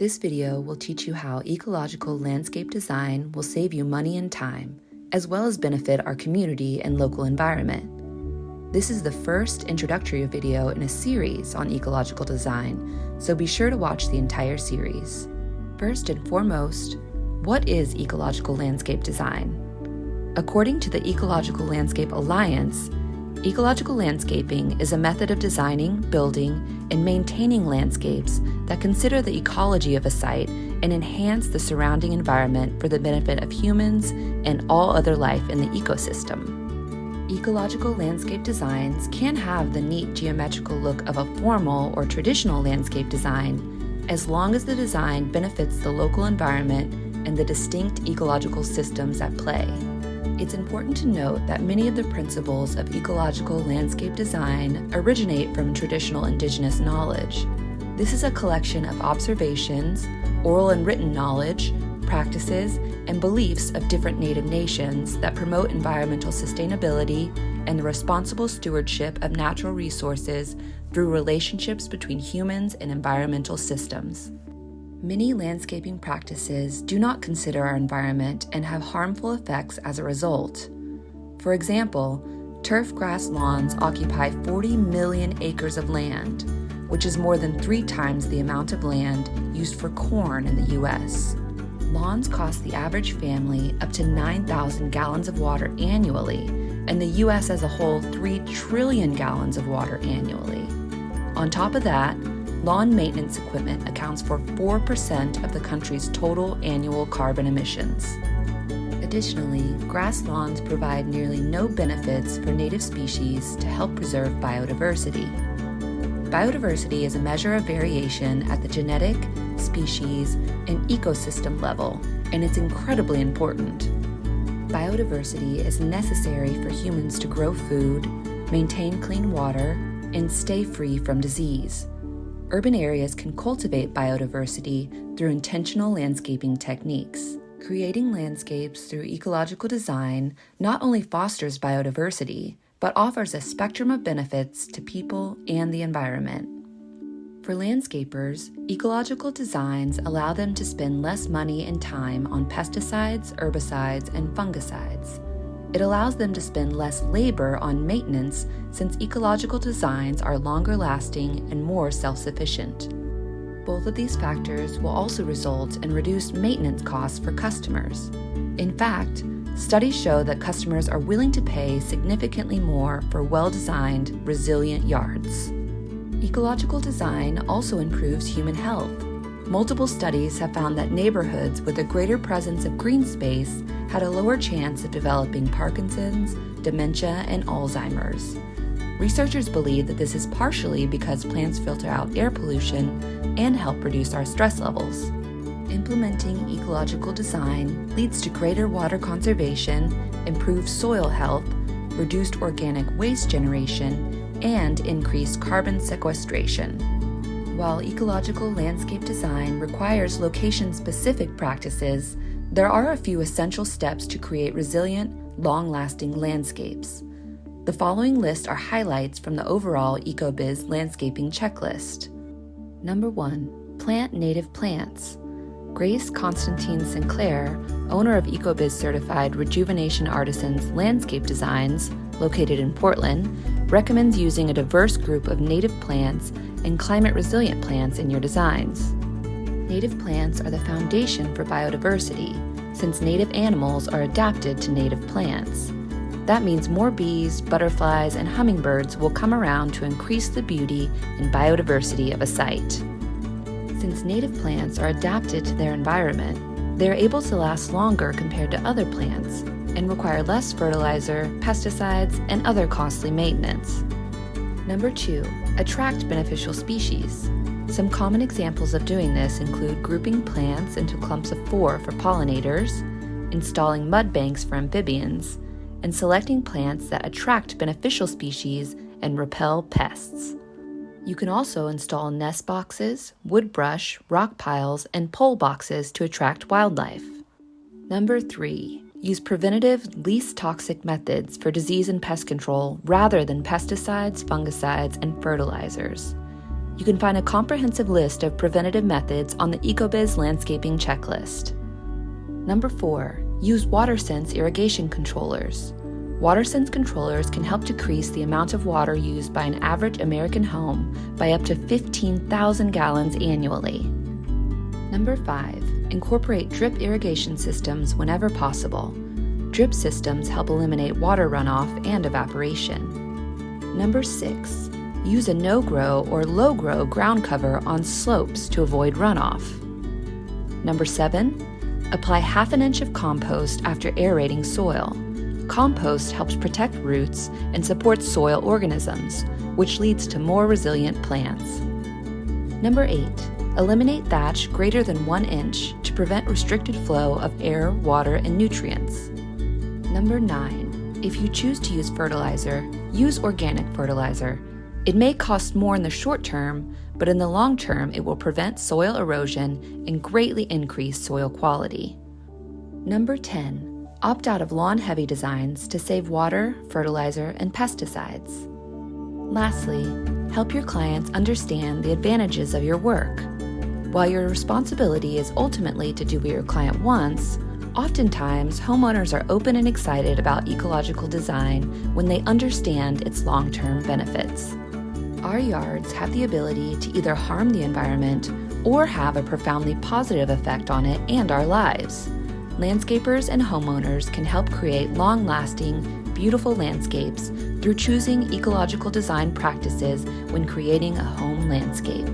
This video will teach you how ecological landscape design will save you money and time, as well as benefit our community and local environment. This is the first introductory video in a series on ecological design, so be sure to watch the entire series. First and foremost, what is ecological landscape design? According to the Ecological Landscape Alliance, ecological landscaping is a method of designing, building, and maintaining landscapes that consider the ecology of a site and enhance the surrounding environment for the benefit of humans and all other life in the ecosystem. Ecological landscape designs can have the neat geometrical look of a formal or traditional landscape design, as long as the design benefits the local environment and the distinct ecological systems at play. It's important to note that many of the principles of ecological landscape design originate from traditional indigenous knowledge. This is a collection of observations, oral and written knowledge, practices, and beliefs of different native nations that promote environmental sustainability and the responsible stewardship of natural resources through relationships between humans and environmental systems. Many landscaping practices do not consider our environment and have harmful effects as a result. For example, turf grass lawns occupy 40 million acres of land, which is more than 3 times the amount of land used for corn in the U.S. Lawns cost the average family up to 9,000 gallons of water annually, and the U.S. as a whole 3 trillion gallons of water annually. On top of that, lawn maintenance equipment accounts for 4% of the country's total annual carbon emissions. Additionally, grass lawns provide nearly no benefits for native species to help preserve biodiversity. Biodiversity is a measure of variation at the genetic, species, and ecosystem level, and it's incredibly important. Biodiversity is necessary for humans to grow food, maintain clean water, and stay free from disease. Urban areas can cultivate biodiversity through intentional landscaping techniques. Creating landscapes through ecological design not only fosters biodiversity, but offers a spectrum of benefits to people and the environment. For landscapers, ecological designs allow them to spend less money and time on pesticides, herbicides, and fungicides. It allows them to spend less labor on maintenance since ecological designs are longer lasting and more self-sufficient. Both of these factors will also result in reduced maintenance costs for customers. In fact, studies show that customers are willing to pay significantly more for well-designed, resilient yards. Ecological design also improves human health. Multiple studies have found that neighborhoods with a greater presence of green space had a lower chance of developing Parkinson's, dementia, and Alzheimer's. Researchers believe that this is partially because plants filter out air pollution and help reduce our stress levels. Implementing ecological design leads to greater water conservation, improved soil health, reduced organic waste generation, and increased carbon sequestration. While ecological landscape design requires location-specific practices, there are a few essential steps to create resilient, long-lasting landscapes. The following list are highlights from the overall EcoBiz landscaping checklist. Number 1. Plant native plants. Grace Constantine Sinclair, owner of EcoBiz certified Rejuvenation Artisans Landscape Designs, located in Portland, recommends using a diverse group of native plants and climate-resilient plants in your designs. Native plants are the foundation for biodiversity, since native animals are adapted to native plants. That means more bees, butterflies, and hummingbirds will come around to increase the beauty and biodiversity of a site. Since native plants are adapted to their environment, they are able to last longer compared to other plants and require less fertilizer, pesticides, and other costly maintenance. Number 2, attract beneficial species. Some common examples of doing this include grouping plants into clumps of 4 for pollinators, installing mud banks for amphibians, and selecting plants that attract beneficial species and repel pests. You can also install nest boxes, wood brush, rock piles, and pole boxes to attract wildlife. Number 3, use preventative, least toxic methods for disease and pest control rather than pesticides, fungicides, and fertilizers. You can find a comprehensive list of preventative methods on the EcoBiz landscaping checklist. Number 4, use WaterSense irrigation controllers. WaterSense controllers can help decrease the amount of water used by an average American home by up to 15,000 gallons annually. Number 5, incorporate drip irrigation systems whenever possible. Drip systems help eliminate water runoff and evaporation. Number 6, use a no-grow or low-grow ground cover on slopes to avoid runoff. Number 7, apply half an inch of compost after aerating soil. Compost helps protect roots and supports soil organisms, which leads to more resilient plants. Number 8, eliminate thatch greater than 1 inch to prevent restricted flow of air, water, and nutrients. Number 9, if you choose to use fertilizer, use organic fertilizer. It may cost more in the short term, but in the long term it will prevent soil erosion and greatly increase soil quality. Number 10, opt out of lawn-heavy designs to save water, fertilizer, and pesticides. Lastly, help your clients understand the advantages of your work. While your responsibility is ultimately to do what your client wants, oftentimes homeowners are open and excited about ecological design when they understand its long-term benefits. Our yards have the ability to either harm the environment or have a profoundly positive effect on it and our lives. Landscapers and homeowners can help create long-lasting, beautiful landscapes through choosing ecological design practices when creating a home landscape.